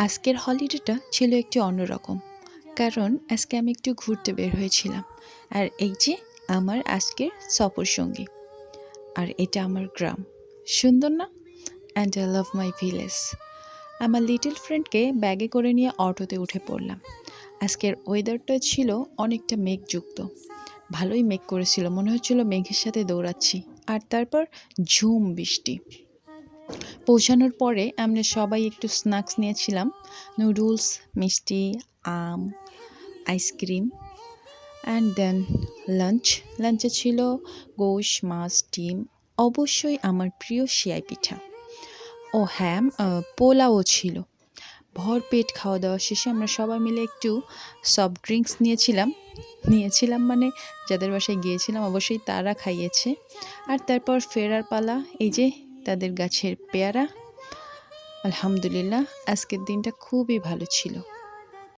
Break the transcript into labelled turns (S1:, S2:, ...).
S1: আজকের হলিডেটা ছিল একটু অন্যরকম। কারণ আজকে আমি একটু ঘুরতে বের হয়েছিলাম। আর এই যে আমার আজকের সফর সঙ্গী। আর এটা আমার গ্রাম। সুন্দর না? And I love my village. আমার লিটল ফ্রেন্ডকে ব্যাগে করে নিয়ে অটোতে উঠে পড়লাম। আজকের ওয়েদারটা ছিল অনেকটা মেঘযুক্ত। ভালোই মেঘ করেছিল, মনে হচ্ছিল মেঘের সাথে দৌড়াচ্ছি। আর তারপর ঝুম বৃষ্টি। পৌঁছানোর পরে আমরা সবাই একটু স্ন্যাক্স নিয়েছিলাম, নুডলস, মিষ্টি, আম, আইসক্রিম অ্যান্ড দেন লাঞ্চে ছিল গোশ, মাছ, ডিম, অবশ্যই আমার প্রিয় সিয়াই পিঠা ও হ্যাঁ, পোলাও ছিল। ভরপেট খাওয়া দাওয়া শেষে আমরা সবাই মিলে একটু সফট ড্রিঙ্কস নিয়েছিলাম মানে যাদের বাসায় গিয়েছিলাম অবশ্যই তারা খাইয়েছে। আর তারপর ফেরার পালা, এই যে তাদের গাছের পেয়ারা। আলহামদুলিল্লাহ, আজকের দিনটা খুবই ভালো ছিল।